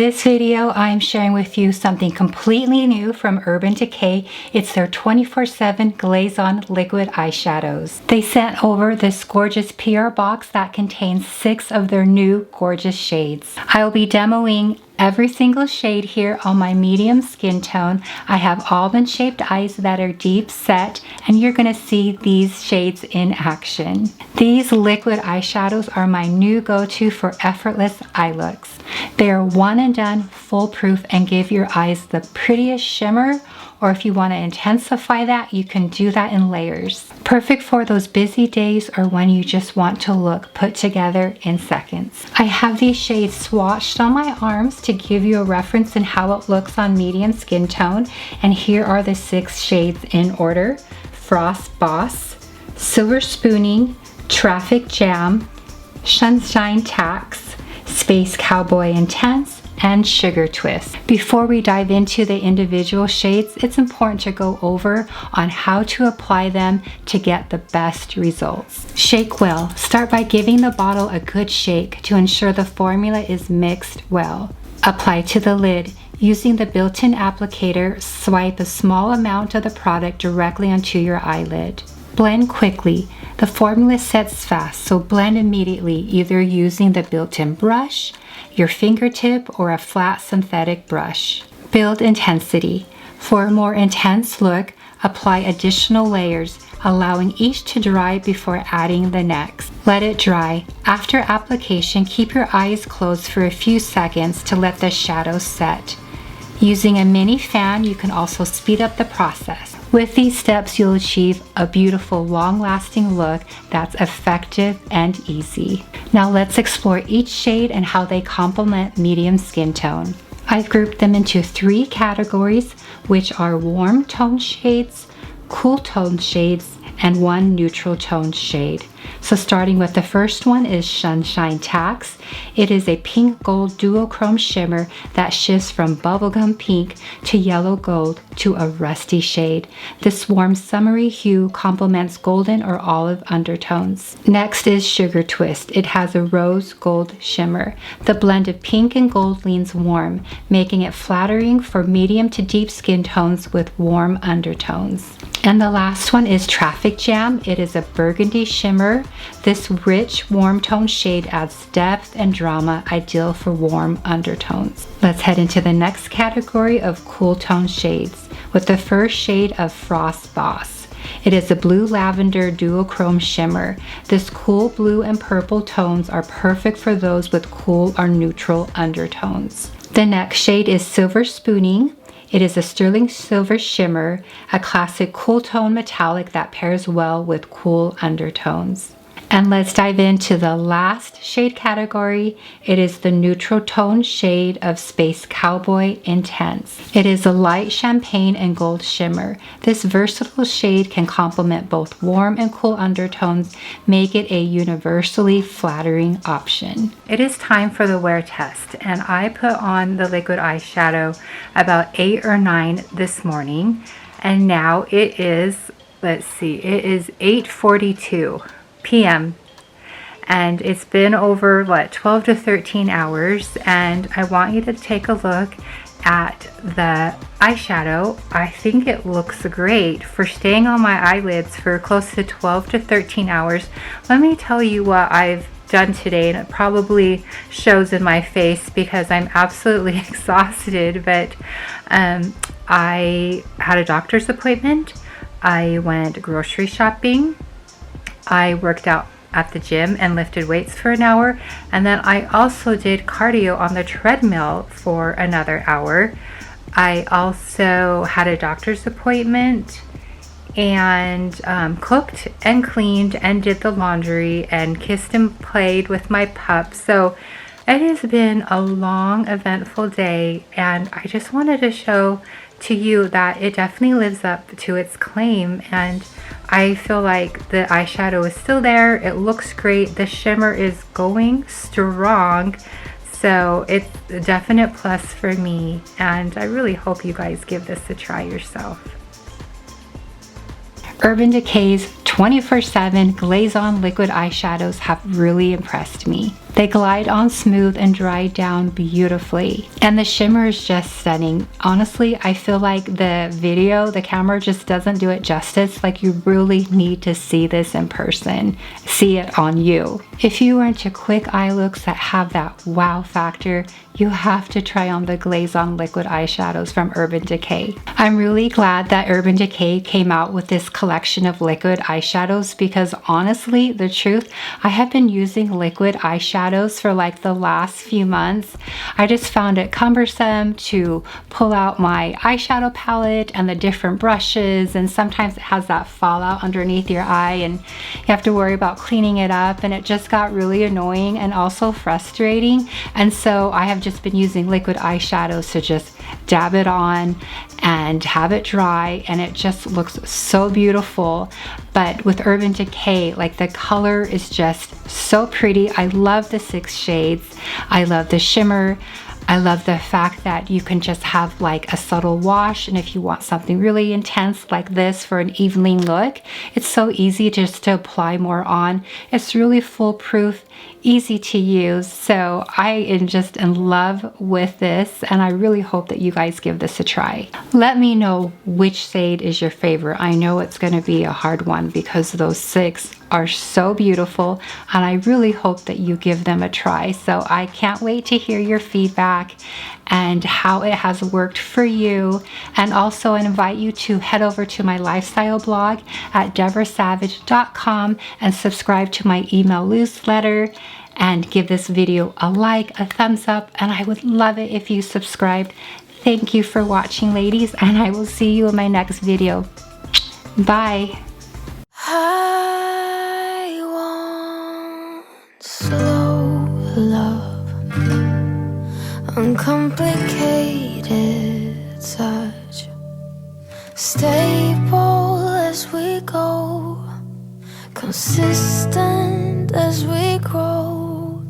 this video, I'm sharing with you something completely new from Urban Decay. It's their 24/7 Glaze-On Liquid Eyeshadows. They sent over this gorgeous PR box that contains 6 of their new gorgeous shades. I will be demoing every single shade here on my medium skin tone. I have almond-shaped eyes that are deep set, and you're going to see these shades in action. These liquid eyeshadows are my new go-to for effortless eye looks. They are one and done, foolproof, and give your eyes the prettiest shimmer, or if you want to intensify that, you can do that in layers. Perfect for those busy days or when you just want to look put together in seconds. I have these shades swatched on my arms to give you a reference in how it looks on medium skin tone, and here are the 6 shades in order: Frost Boss, Silver Spooning, Traffic Jam, Sunshine Tax, Space Cowboy Intense, and Sugar Twist. Before we dive into the individual shades, it's important to go over on how to apply them to get the best results. Shake well. Start by giving the bottle a good shake to ensure the formula is mixed well. Apply to the lid. Using the built-in applicator, swipe a small amount of the product directly onto your eyelid. Blend quickly. The formula sets fast, so blend immediately, either using the built-in brush, your fingertip, or a flat synthetic brush. Build intensity. For a more intense look, apply additional layers, allowing each to dry before adding the next. Let it dry. After application, keep your eyes closed for a few seconds to let the shadows set. Using a mini fan, you can also speed up the process. With these steps, you'll achieve a beautiful, long-lasting look that's effective and easy. Now let's explore each shade and how they complement medium skin tone. I've grouped them into 3 categories, which are warm tone shades, cool tone shades, and 1 neutral tone shade. So starting with the first one is Sunshine Tax. It is a pink gold duochrome shimmer that shifts from bubblegum pink to yellow gold to a rusty shade. This warm summery hue complements golden or olive undertones. Next is Sugar Twist. It has a rose gold shimmer. The blend of pink and gold leans warm, making it flattering for medium to deep skin tones with warm undertones. And the last one is Traffic Jam. It is a burgundy shimmer. This rich, warm tone shade adds depth and drama, ideal for warm undertones. Let's head into the next category of cool tone shades, with the first shade of Frost Boss. It is a blue lavender duochrome shimmer. This cool blue and purple tones are perfect for those with cool or neutral undertones. The next shade is Silver Spooning. It is a sterling silver shimmer, a classic cool tone metallic that pairs well with cool undertones. And let's dive into the last shade category. It is the neutral tone shade of Space Cowboy Intense. It is a light champagne and gold shimmer. This versatile shade can complement both warm and cool undertones, make it a universally flattering option. It is time for the wear test, and I put on the liquid eyeshadow about 8 or 9 this morning, and now it is, let's see, it is 8:42 p.m. and it's been over 12 to 13 hours, and I want you to take a look at the eyeshadow. I think it looks great for staying on my eyelids for close to 12 to 13 hours. Let me tell you what I've done today, and it probably shows in my face because I'm absolutely exhausted, but I had a doctor's appointment, I went grocery shopping, I worked out at the gym and lifted weights for an hour, and then I also did cardio on the treadmill for another hour. I also had a doctor's appointment and cooked and cleaned and did the laundry and kissed and played with my pup. So it has been a long, eventful day, and I just wanted to show to you that it definitely lives up to its claim, and I feel like the eyeshadow is still there. It looks great. The shimmer is going strong, so it's a definite plus for me, and I really hope you guys give this a try yourself. Urban Decay's 24/7 Glaze-On Liquid Eyeshadows have really impressed me. They glide on smooth and dry down beautifully. And the shimmer is just stunning. Honestly, I feel like the camera just doesn't do it justice. Like, you really need to see this in person. See it on you. If you are into quick eye looks that have that wow factor, you have to try on the Glaze-On Liquid Eyeshadows from Urban Decay. I'm really glad that Urban Decay came out with this collection of liquid eyeshadows because honestly, the truth, I have been using liquid eyeshadows for like the last few months. I just found it cumbersome to pull out my eyeshadow palette and the different brushes, and sometimes it has that fallout underneath your eye and you have to worry about cleaning it up, and it just got really annoying and also frustrating. And so I have just been using liquid eyeshadows to just dab it on and have it dry, and it just looks so beautiful. But with Urban Decay, like, the color is just so pretty. I love the 6 shades. I love the shimmer. I love the fact that you can just have like a subtle wash, and if you want something really intense like this for an evening look, it's so easy just to apply more on. It's really foolproof, easy to use. So I am just in love with this, and I really hope that you guys give this a try. Let me know which shade is your favorite. I know it's going to be a hard one because those 6 are so beautiful, and I really hope that you give them a try. So I can't wait to hear your feedback and how it has worked for you. And also I invite you to head over to my lifestyle blog at deborahsavage.com and subscribe to my email newsletter, and give this video a like, a thumbs up, and I would love it if you subscribed. Thank you for watching, ladies, and I will see you in my next video. Bye. I want slow love, uncomplicated touch, stable as we go, consistent as we grow.